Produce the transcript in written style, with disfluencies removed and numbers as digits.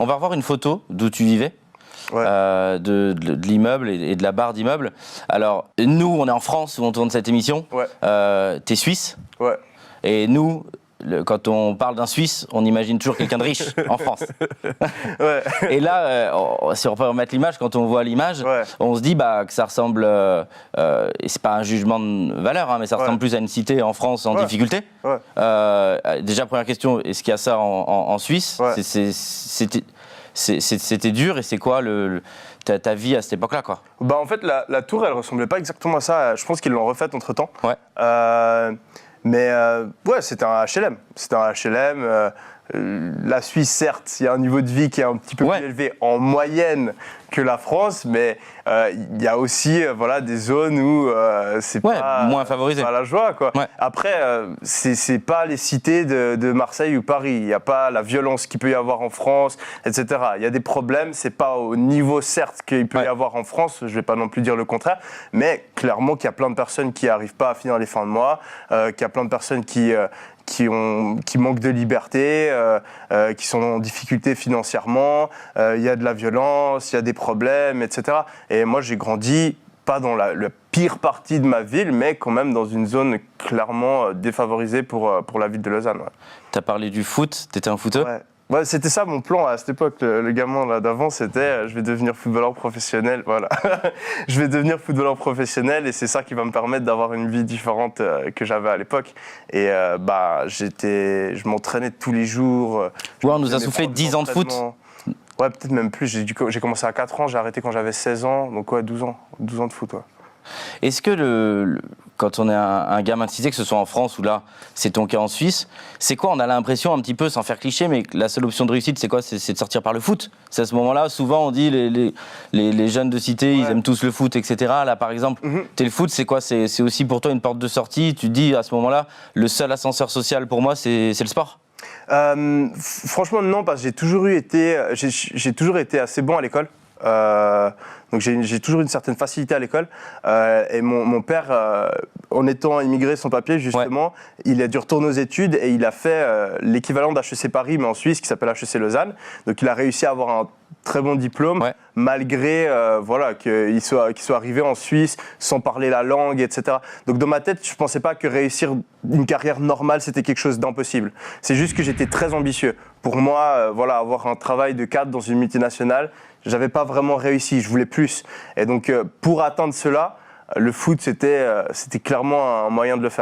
On va revoir une photo d'où tu vivais. Ouais. De l'immeuble et de la barre d'immeuble. Alors, nous, on est en France où on tourne cette émission. Ouais. T'es suisse. Ouais. Et nous, quand on parle d'un Suisse, on imagine toujours quelqu'un de riche en France. Ouais. Et là, si on peut remettre l'image, quand on voit l'image, Ouais. on se dit que ça ressemble, et c'est pas un jugement de valeur, hein, mais ça ressemble plus à une cité en France en difficulté. Ouais. Déjà, première question, est-ce qu'il y a ça en Suisse? Ouais. C'était dur, et c'est quoi ta vie à cette époque-là, quoi? Bah en fait, la tour, elle ressemblait pas exactement à ça. Je pense qu'ils l'ont refaite entre-temps. Ouais. Ouais, c'était un HLM. C'était un HLM. La Suisse, certes, il y a un niveau de vie qui est un petit peu plus élevé en moyenne que la France, mais il y a aussi des zones où c'est pas moins favorisé. Pas la joie, quoi. Ouais. Après, c'est pas les cités de Marseille ou Paris. Il n'y a pas la violence qu'il peut y avoir en France, etc. Il y a des problèmes. C'est pas au niveau, certes, qu'il peut y avoir en France. Je vais pas non plus dire le contraire, mais clairement qu'il y a plein de personnes qui n'arrivent pas à finir les fins de mois, qu'il y a plein de personnes qui manquent de liberté, qui sont en difficulté financièrement, il y a de la violence, il y a des problèmes, etc. Et moi, j'ai grandi, pas dans la pire partie de ma ville, mais quand même dans une zone clairement défavorisée pour la ville de Lausanne. Ouais. Tu as parlé du foot, tu étais un footeux? Ouais, c'était ça mon plan à cette époque. Le gamin là d'avant, c'était je vais devenir footballeur professionnel. Voilà, je vais devenir footballeur professionnel et c'est ça qui va me permettre d'avoir une vie différente que j'avais à l'époque. Et je m'entraînais tous les jours. On nous a soufflé 10 ans de foot. Ouais, peut-être même plus. J'ai commencé à 4 ans, j'ai arrêté quand j'avais 16 ans. Donc 12 ans de foot. Ouais. Est-ce que quand on est un gamin de cité, que ce soit en France ou là, c'est ton cas en Suisse, c'est quoi? On a l'impression un petit peu, sans faire cliché, mais la seule option de réussite, c'est quoi? C'est de sortir par le foot. C'est à ce moment-là, souvent on dit les jeunes de cité, ils aiment tous le foot, etc. Là, par exemple, t'es le foot, c'est quoi? C'est aussi pour toi une porte de sortie? Tu te dis à ce moment-là, le seul ascenseur social pour moi, c'est le sport? Franchement, non, parce que j'ai toujours été assez bon à l'école. Donc j'ai toujours une certaine facilité à l'école et mon père, en étant immigré sans papier justement, il a dû retourner aux études et il a fait l'équivalent d'HEC Paris mais en Suisse qui s'appelle HEC Lausanne. Donc il a réussi à avoir un très bon diplôme malgré qu'il soit arrivé en Suisse sans parler la langue, etc. Donc dans ma tête, je pensais pas que réussir une carrière normale c'était quelque chose d'impossible. C'est juste que j'étais très ambitieux. Pour moi, avoir un travail de cadre dans une multinationale, j'avais pas vraiment réussi, je voulais plus. Et donc, pour atteindre cela, le foot, c'était clairement un moyen de le faire.